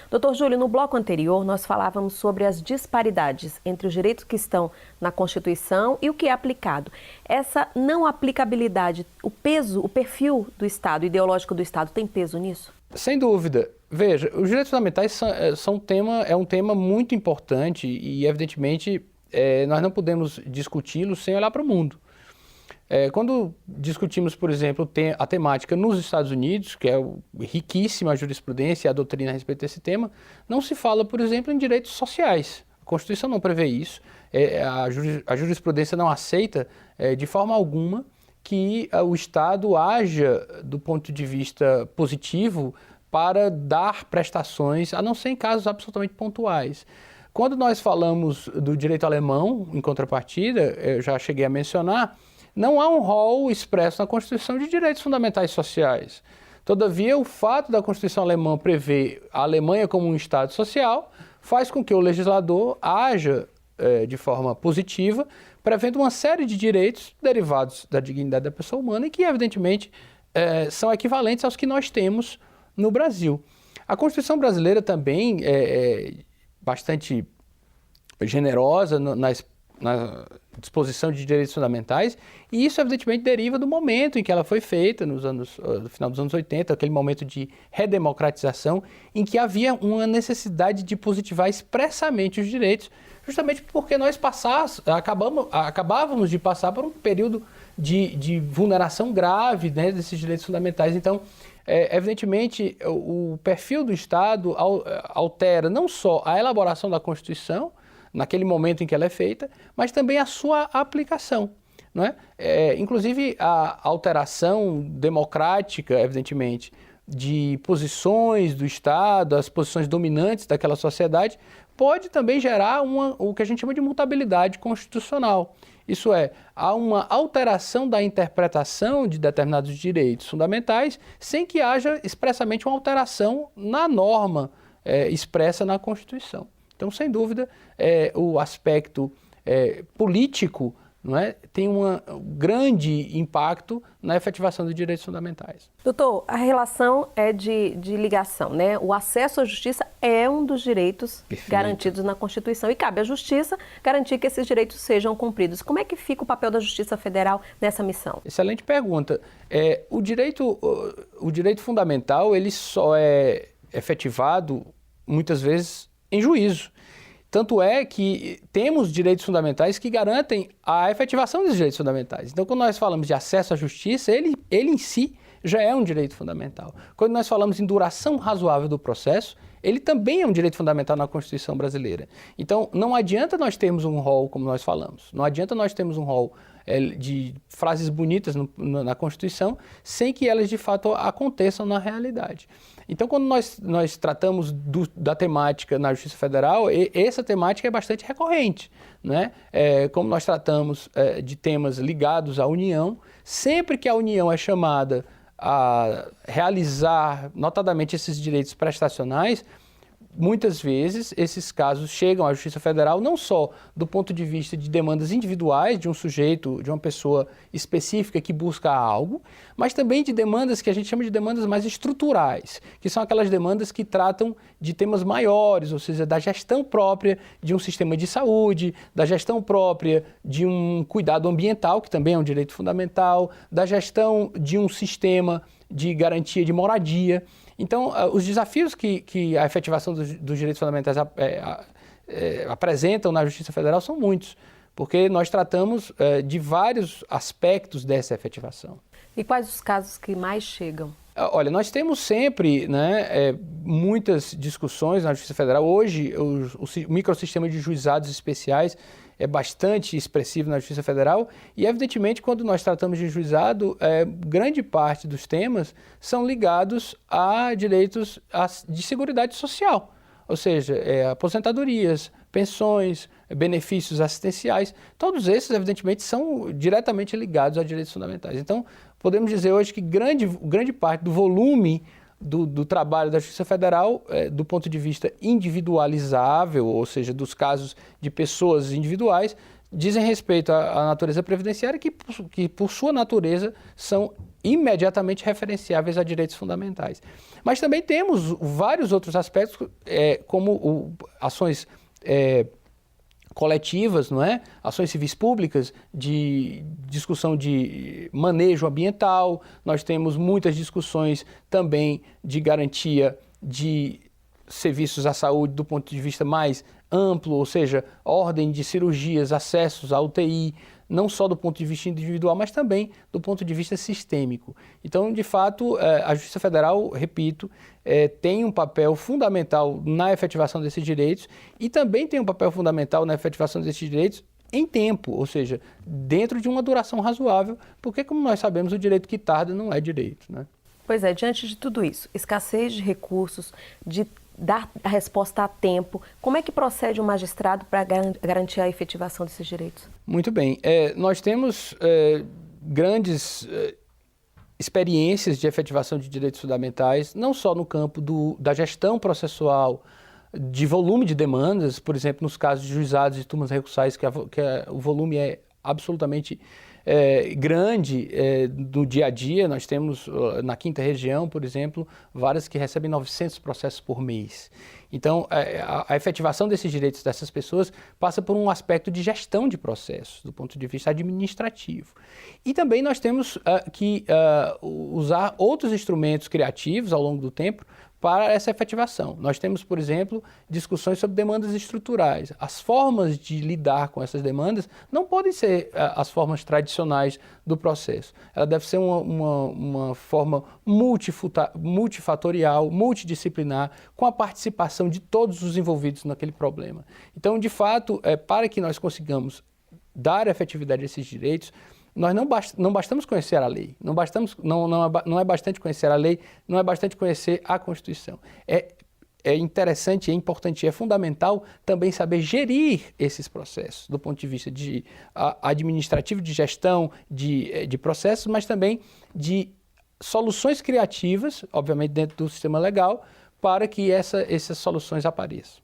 Doutor Júlio, no bloco anterior nós falávamos sobre as disparidades entre os direitos que estão na Constituição e o que é aplicado. Essa não aplicabilidade, o peso, o perfil do Estado, ideológico do Estado, tem peso nisso? Sem dúvida. Veja, os direitos fundamentais é um tema muito importante e, evidentemente, nós não podemos discuti-lo sem olhar para o mundo. Quando discutimos, por exemplo, a temática nos Estados Unidos, que é riquíssima a jurisprudência e a doutrina a respeito desse tema, não se fala, por exemplo, em direitos sociais. A Constituição não prevê isso, a jurisprudência não aceita de forma alguma que o Estado haja do ponto de vista positivo para dar prestações, a não ser em casos absolutamente pontuais. Quando nós falamos do direito alemão, em contrapartida, eu já cheguei a mencionar, não há um rol expresso na Constituição de direitos fundamentais sociais. Todavia, o fato da Constituição alemã prever a Alemanha como um Estado social faz com que o legislador haja de forma positiva, prevendo uma série de direitos derivados da dignidade da pessoa humana e que, evidentemente, são equivalentes aos que nós temos no Brasil. A Constituição brasileira também é bastante generosa na disposição de direitos fundamentais, e isso evidentemente deriva do momento em que ela foi feita, no final dos anos 80, aquele momento de redemocratização, em que havia uma necessidade de positivar expressamente os direitos, justamente porque nós acabávamos de passar por um período de vulneração grave, né, desses direitos fundamentais. Então, evidentemente, o perfil do Estado altera não só a elaboração da Constituição, naquele momento em que ela é feita, mas também a sua aplicação. Não é? Inclusive, a alteração democrática, evidentemente, de posições do Estado, as posições dominantes daquela sociedade, pode também gerar o que a gente chama de mutabilidade constitucional. Isso é, há uma alteração da interpretação de determinados direitos fundamentais sem que haja expressamente uma alteração na norma expressa na Constituição. Então, sem dúvida, o aspecto político, não é, tem um grande impacto na efetivação dos direitos fundamentais. Doutor, a relação é de ligação, né? O acesso à justiça é um dos direitos garantidos na Constituição e cabe à Justiça garantir que esses direitos sejam cumpridos. Como é que fica o papel da Justiça Federal nessa missão? Excelente pergunta. O direito fundamental, ele só é efetivado, muitas vezes, em juízo. Tanto é que temos direitos fundamentais que garantem a efetivação dos direitos fundamentais. Então, quando nós falamos de acesso à justiça, ele em si já é um direito fundamental. Quando nós falamos em duração razoável do processo, ele também é um direito fundamental na Constituição brasileira. Então, não adianta nós termos um rol, como nós falamos, não adianta nós termos um rol de frases bonitas na Constituição, sem que elas, de fato, aconteçam na realidade. Então, quando nós tratamos da temática na Justiça Federal, essa temática é bastante recorrente, né? Como nós tratamos de temas ligados à União, sempre que a União é chamada a realizar, notadamente, esses direitos prestacionais, muitas vezes esses casos chegam à Justiça Federal não só do ponto de vista de demandas individuais de um sujeito, de uma pessoa específica que busca algo, mas também de demandas que a gente chama de demandas mais estruturais, que são aquelas demandas que tratam de temas maiores, ou seja, da gestão própria de um sistema de saúde, da gestão própria de um cuidado ambiental, que também é um direito fundamental, da gestão de um sistema de garantia de moradia. Então, os desafios que a efetivação dos direitos fundamentais apresentam na Justiça Federal são muitos, porque nós tratamos de vários aspectos dessa efetivação. E quais os casos que mais chegam? Olha, nós temos sempre, né, muitas discussões na Justiça Federal. Hoje, o microsistema de juizados especiais é bastante expressivo na Justiça Federal e, evidentemente, quando nós tratamos de juizado, grande parte dos temas são ligados a direitos de seguridade social, ou seja, aposentadorias, pensões, benefícios assistenciais, todos esses, evidentemente, são diretamente ligados a direitos fundamentais. Então, podemos dizer hoje que grande parte do volume do trabalho da Justiça Federal, do ponto de vista individualizável, ou seja, dos casos de pessoas individuais, dizem respeito à natureza previdenciária que por sua natureza, são imediatamente referenciáveis a direitos fundamentais. Mas também temos vários outros aspectos, como ações coletivas, não é? Ações civis públicas, de discussão de manejo ambiental, nós temos muitas discussões também de garantia de serviços à saúde do ponto de vista mais amplo, ou seja, ordem de cirurgias, acessos à UTI, não só do ponto de vista individual, mas também do ponto de vista sistêmico. Então, de fato, a Justiça Federal, repito, tem um papel fundamental na efetivação desses direitos e também tem um papel fundamental na efetivação desses direitos em tempo, ou seja, dentro de uma duração razoável, porque, como nós sabemos, o direito que tarda não é direito, né? Pois é, diante de tudo isso, escassez de recursos, de dar a resposta a tempo, como é que procede o magistrado para garantir a efetivação desses direitos? Muito bem. Nós temos grandes experiências de efetivação de direitos fundamentais, não só no campo da gestão processual, de volume de demandas, por exemplo, nos casos de juizados e turmas recursais, o volume é absolutamente grande no dia a dia. Nós temos, na 5ª Região, por exemplo, várias que recebem 900 processos por mês. Então, a efetivação desses direitos dessas pessoas passa por um aspecto de gestão de processos, do ponto de vista administrativo. E também nós temos que usar outros instrumentos criativos ao longo do tempo para essa efetivação. Nós temos, por exemplo, discussões sobre demandas estruturais. As formas de lidar com essas demandas não podem ser as formas tradicionais do processo. Ela deve ser uma forma multifatorial, multidisciplinar, com a participação de todos os envolvidos naquele problema. Então, de fato, para que nós consigamos dar efetividade a esses direitos, nós não bastamos conhecer a lei, não é bastante conhecer a lei, não é bastante conhecer a Constituição. É interessante, é importante, é fundamental também saber gerir esses processos, do ponto de vista administrativo, de gestão de processos, mas também de soluções criativas, obviamente dentro do sistema legal, para que essas soluções apareçam.